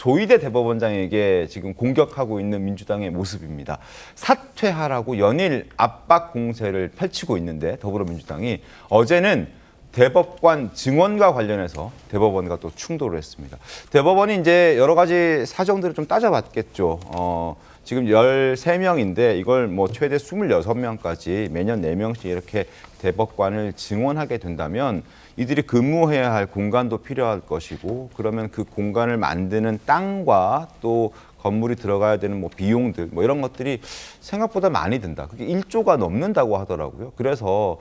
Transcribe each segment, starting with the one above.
조희대 대법원장에게 지금 공격하고 있는 민주당의 모습입니다. 사퇴하라고 연일 압박 공세를 펼치고 있는데 더불어민주당이 어제는 대법관 증언과 관련해서 대법원과 또 충돌을 했습니다. 대법원이 이제 여러 가지 사정들을 좀 따져봤겠죠. 지금 13명인데 이걸 뭐 최대 26명까지 매년 4명씩 이렇게 대법관을 증언하게 된다면 이들이 근무해야 할 공간도 필요할 것이고 그러면 그 공간을 만드는 땅과 또 건물이 들어가야 되는 뭐 비용들 뭐 이런 것들이 생각보다 많이 든다. 그게 1조가 넘는다고 하더라고요. 그래서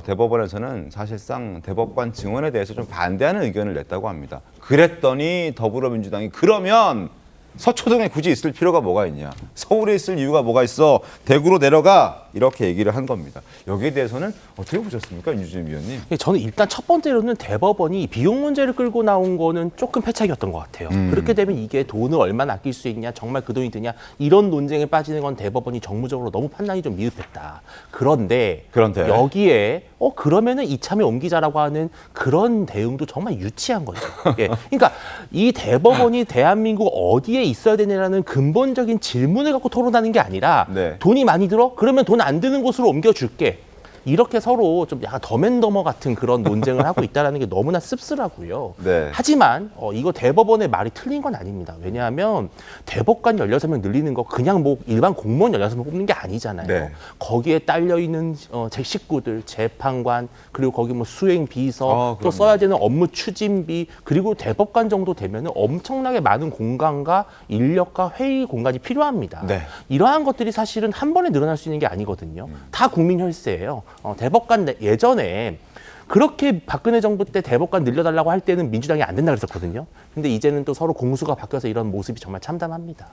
대법원에서는 사실상 대법관 증언에 대해서 좀 반대하는 의견을 냈다고 합니다. 그랬더니 더불어민주당이 그러면 서초동에 굳이 있을 필요가 뭐가 있냐. 서울에 있을 이유가 뭐가 있어. 대구로 내려가. 이렇게 얘기를 한 겁니다. 여기에 대해서는 어떻게 보셨습니까? 윤주진 위원님. 저는 일단 첫 번째로는 대법원이 비용 문제를 끌고 나온 거는 조금 패착이었던 것 같아요. 그렇게 되면 이게 돈을 얼마나 아낄 수 있냐, 정말 그 돈이 드냐, 이런 논쟁에 빠지는 건 대법원이 정무적으로 너무 판단이 좀 미흡했다. 그런데 여기에 그러면은 이참에 옮기자라고 하는 그런 대응도 정말 유치한 거죠. 예. 그러니까 이 대법원이 대한민국 어디에 있어야 되냐라는 근본적인 질문을 갖고 토론하는 게 아니라 돈이 많이 들어? 그러면 돈 안 드는 곳으로 옮겨줄게. 이렇게 서로 좀 약간 덤앤더머 같은 그런 논쟁을 하고 있다는 게 너무나 씁쓸하고요. 하지만 이거 대법원의 말이 틀린 건 아닙니다. 왜냐하면 대법관 16명 늘리는 거 그냥 뭐 일반 공무원 16명 뽑는 게 아니잖아요. 거기에 딸려있는 제 식구들, 재판관, 그리고 거기 뭐 수행 비서, 또 써야 되는 업무 추진비, 그리고 대법관 정도 되면 엄청나게 많은 공간과 인력과 회의 공간이 필요합니다. 이러한 것들이 사실은 한 번에 늘어날 수 있는 게 아니거든요. 다 국민 혈세예요. 대법관 예전에 그렇게 박근혜 정부 때 대법관 늘려달라고 할 때는 민주당이 안 된다 그랬었거든요. 근데 이제는 또 서로 공수가 바뀌어서 이런 모습이 정말 참담합니다.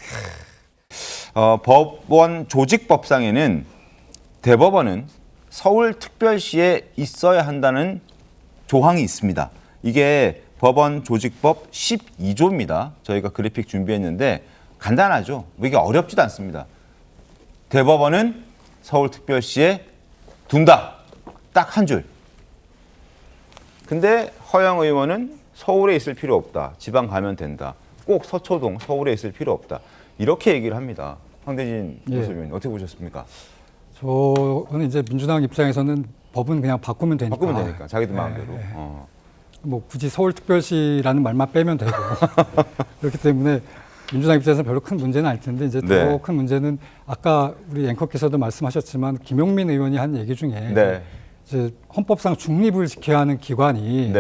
법원 조직법상에는 대법원은 서울특별시에 있어야 한다는 조항이 있습니다. 이게 법원 조직법 12조입니다. 저희가 그래픽 준비했는데 간단하죠. 이게 어렵지도 않습니다. 대법원은 서울특별시에 둔다. 딱 한 줄. 근데 허영 의원은 서울에 있을 필요 없다. 지방 가면 된다. 꼭 서초동, 서울에 있을 필요 없다. 이렇게 얘기를 합니다. 황대진 교수님 어떻게 보셨습니까? 저는 이제 민주당 입장에서는 법은 그냥 바꾸면 되니까. 바꾸면 되니까. 자기들 마음대로. 뭐 굳이 서울특별시라는 말만 빼면 되고. 그렇기 때문에 민주당 입장에서는 별로 큰 문제는 아닐 텐데 이제 더 큰 문제는 아까 우리 앵커께서도 말씀하셨지만 김용민 의원이 한 얘기 중에 이제 헌법상 중립을 지켜야 하는 기관이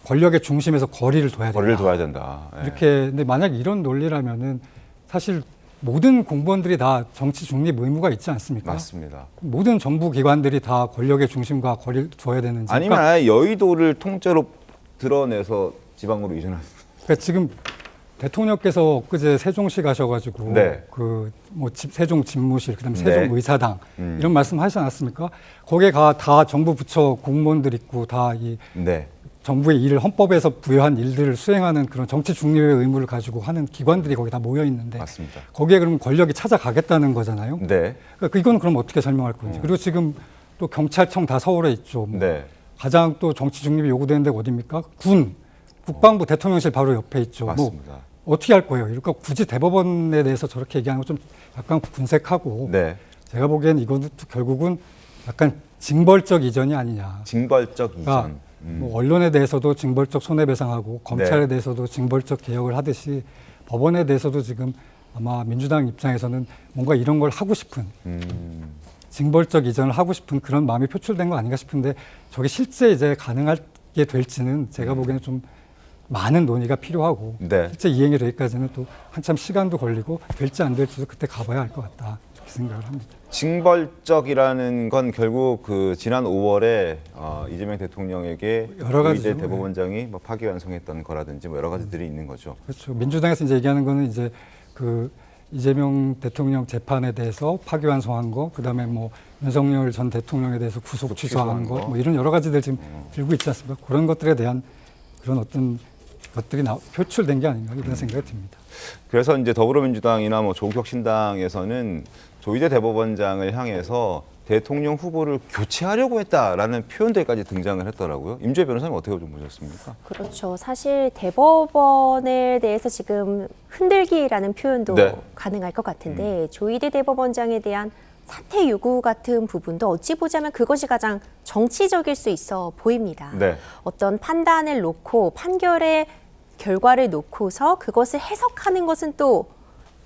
권력의 중심에서 거리를 둬야 된다. 거리를 둬야 된다. 이렇게 근데 만약 이런 논리라면은 사실 모든 공무원들이 다 정치 중립 의무가 있지 않습니까? 맞습니다. 모든 정부 기관들이 다 권력의 중심과 거리를 둬야 되는지. 아니면 아예 여의도를 통째로 드러내서 지방으로 이전하는. 그러니까 지금 대통령께서 엊그제 세종시 가셔가지고 그 뭐 세종 집무실, 그다음에 세종 의사당 이런 말씀하시지 않았습니까? 거기에 다 정부 부처 공무원들 있고 다 이 정부의 일을 헌법에서 부여한 일들을 수행하는 그런 정치 중립의 의무를 가지고 하는 기관들이 거기 다 모여 있는데 거기에 그럼 권력이 찾아가겠다는 거잖아요. 그러니까 이건 그럼 어떻게 설명할 건지. 그리고 지금 또 경찰청 다 서울에 있죠. 뭐 가장 또 정치 중립이 요구되는 데가 어디입니까? 국방부 대통령실 바로 옆에 있죠. 맞습니다. 뭐 어떻게 할 거예요? 그러니까 굳이 대법원에 대해서 저렇게 얘기하는 건 좀 약간 군색하고 제가 보기엔 이것도 결국은 약간 징벌적 이전이 아니냐. 징벌적 이전. 뭐 언론에 대해서도 징벌적 손해배상하고 검찰에 대해서도 징벌적 개혁을 하듯이 법원에 대해서도 지금 아마 민주당 입장에서는 뭔가 이런 걸 하고 싶은 징벌적 이전을 하고 싶은 그런 마음이 표출된 거 아닌가 싶은데 저게 실제 이제 가능하게 될지는 제가 보기에는 좀 많은 논의가 필요하고 실제 이행이 되기까지는 또 한참 시간도 걸리고 될지 안 될지도 그때 가봐야 할 것 같다 이렇게 생각을 합니다. 징벌적이라는 건 결국 그 지난 5월에 이재명 대통령에게 조희대 대법원장이 뭐 파기환송했던 거라든지 뭐 여러 가지들이 있는 거죠. 그렇죠. 민주당에서 이제 얘기하는 거는 이제 그 이재명 대통령 재판에 대해서 파기환송한 거, 그다음에 뭐 윤석열 전 대통령에 대해서 구속 취소한 거, 뭐 이런 여러 가지들 지금 들고 있지 않습니까? 그런 것들에 대한 그런 어떤 것들이 표출된 게 아닌가 이런 생각이 듭니다. 그래서 이제 더불어민주당이나 뭐 조국혁신당에서는 조희대 대법원장을 향해서 대통령 후보를 교체하려고 했다라는 표현들까지 등장을 했더라고요. 임주혜 변호사님 어떻게 좀 보셨습니까? 그렇죠. 사실 대법원에 대해서 지금 흔들기라는 표현도 네. 가능할 것 같은데 조희대 대법원장에 대한 사퇴 요구 같은 부분도 어찌 보자면 그것이 가장 정치적일 수 있어 보입니다. 네. 어떤 판단을 놓고 판결의 결과를 놓고서 그것을 해석하는 것은 또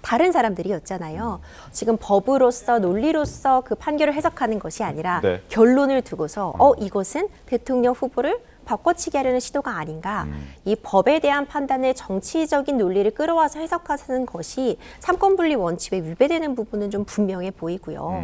다른 사람들이었잖아요. 지금 법으로서 논리로서 그 판결을 해석하는 것이 아니라 네. 결론을 두고서 이것은 대통령 후보를 바꿔치기 하려는 시도가 아닌가. 이 법에 대한 판단을 정치적인 논리를 끌어와서 해석하는 것이 삼권분리 원칙에 위배되는 부분은 좀 분명해 보이고요.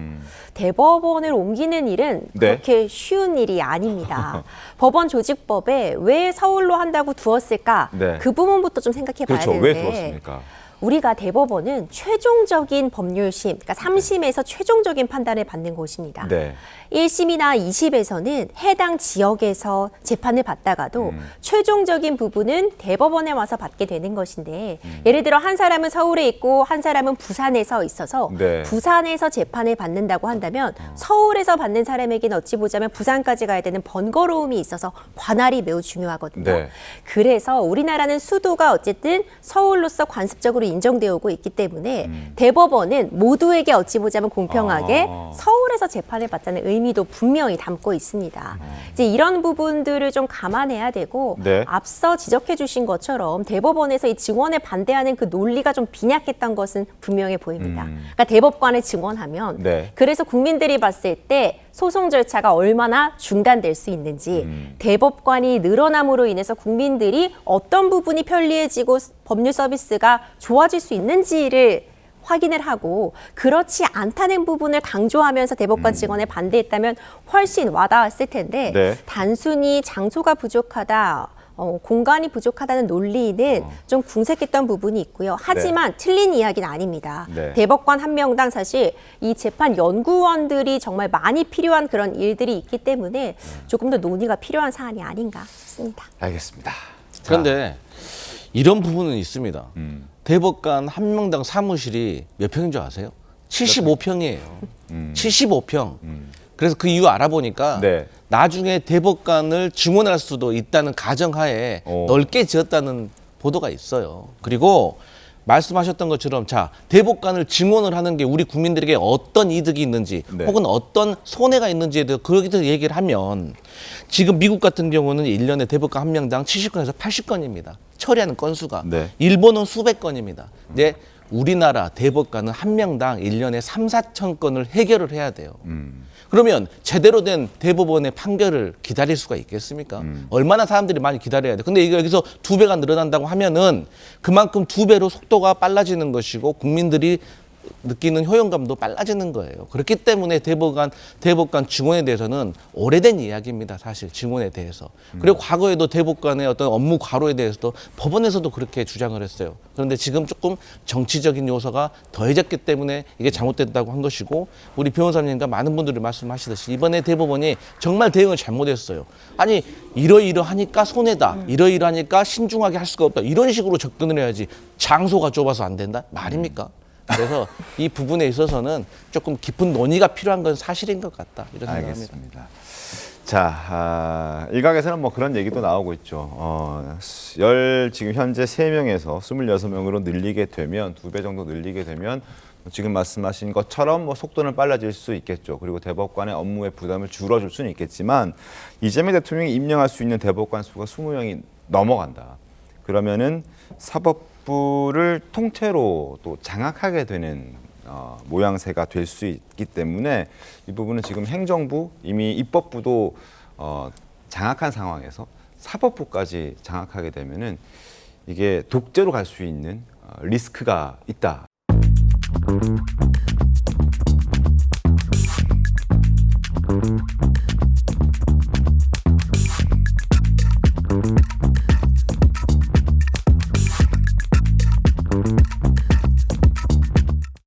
대법원을 옮기는 일은 네. 그렇게 쉬운 일이 아닙니다. 법원 조직법에 왜 서울로 한다고 두었을까? 네. 그 부분부터 좀 생각해 봐야 그렇죠. 되는데 왜 두었습니까? 우리가 대법원은 최종적인 법률심, 그러니까 3심에서 최종적인 판단을 받는 곳입니다. 네. 1심이나 2심에서는 해당 지역에서 재판을 받다가도 최종적인 부분은 대법원에 와서 받게 되는 것인데 예를 들어 한 사람은 서울에 있고 한 사람은 부산에서 있어서 네. 부산에서 재판을 받는다고 한다면 서울에서 받는 사람에게는 어찌 보자면 부산까지 가야 되는 번거로움이 있어서 관할이 매우 중요하거든요. 네. 그래서 우리나라는 수도가 어쨌든 서울로서 관습적으로 인정되어 오고 있기 때문에 대법원은 모두에게 어찌 보자면 공평하게 서울에서 재판을 받자는 의미도 분명히 담고 있습니다. 이제 이런 부분들을 좀 감안해야 되고 네. 앞서 지적해 주신 것처럼 대법원에서 이 증언에 반대하는 그 논리가 좀 빈약했던 것은 분명해 보입니다. 그러니까 대법관을 증언하면 네. 그래서 국민들이 봤을 때 소송 절차가 얼마나 중단될 수 있는지 대법관이 늘어남으로 인해서 국민들이 어떤 부분이 편리해지고 법률 서비스가 좋아질 수 있는지를 확인을 하고 그렇지 않다는 부분을 강조하면서 대법관 증언에 반대했다면 훨씬 와닿았을 텐데 네. 단순히 장소가 부족하다. 공간이 부족하다는 논리는 좀 궁색했던 부분이 있고요. 하지만 틀린 이야기는 아닙니다. 네. 대법관 한 명당 사실 이 재판 연구원들이 정말 많이 필요한 그런 일들이 있기 때문에 조금 더 논의가 필요한 사안이 아닌가 싶습니다. 알겠습니다. 그런데 이런 부분은 있습니다. 대법관 한 명당 사무실이 몇 평인 줄 아세요? 75평이에요. 75평. 그래서 그 이유 알아보니까 네. 나중에 대법관을 증언할 수도 있다는 가정하에 넓게 지었다는 보도가 있어요. 그리고 말씀하셨던 것처럼 자 대법관을 증언을 하는 게 우리 국민들에게 어떤 이득이 있는지 네. 혹은 어떤 손해가 있는지에 대해서 거기에 대해서 얘기를 하면 지금 미국 같은 경우는 1년에 대법관 한 명당 70건에서 80건입니다. 처리하는 건수가. 네. 일본은 수백 건입니다. 근데 우리나라 대법관은 한 명당 1년에 3, 4천 건을 해결을 해야 돼요. 그러면 제대로 된 대법원의 판결을 기다릴 수가 있겠습니까? 얼마나 사람들이 많이 기다려야 돼. 근데 이거 여기서 2배가 늘어난다고 하면은 그만큼 2배로 속도가 빨라지는 것이고 국민들이 느끼는 효용감도 빨라지는 거예요. 그렇기 때문에 대법관 증언에 대해서는 오래된 이야기입니다. 사실 증언에 대해서. 그리고 과거에도 대법관의 어떤 업무 과로에 대해서도 법원에서도 그렇게 주장을 했어요. 그런데 지금 조금 정치적인 요소가 더해졌기 때문에 이게 잘못됐다고 한 것이고 우리 변호사님과 많은 분들이 말씀하시듯이 이번에 대법원이 정말 대응을 잘못했어요. 아니 이러이러하니까 손해다. 이러이러하니까 신중하게 할 수가 없다. 이런 식으로 접근을 해야지 장소가 좁아서 안 된다? 말입니까? 그래서 이 부분에 있어서는 조금 깊은 논의가 필요한 건 사실인 것 같다. 이런 생각합니다. 알겠습니다. 자, 일각에서는 뭐 그런 얘기도 나오고 있죠. 지금 현재 3명에서 26명으로 늘리게 되면 2배 정도 늘리게 되면 지금 말씀하신 것처럼 뭐 속도는 빨라질 수 있겠죠. 그리고 대법관의 업무의 부담을 줄여줄 수는 있겠지만 이재명 대통령이 임명할 수 있는 대법관 수가 20명이 넘어간다. 그러면은 사법부를 통째로 또 장악하게 되는 모양새가 될 수 있기 때문에 이 부분은 지금 행정부 이미 입법부도 장악한 상황에서 사법부까지 장악하게 되면은 이게 독재로 갈 수 있는 리스크가 있다.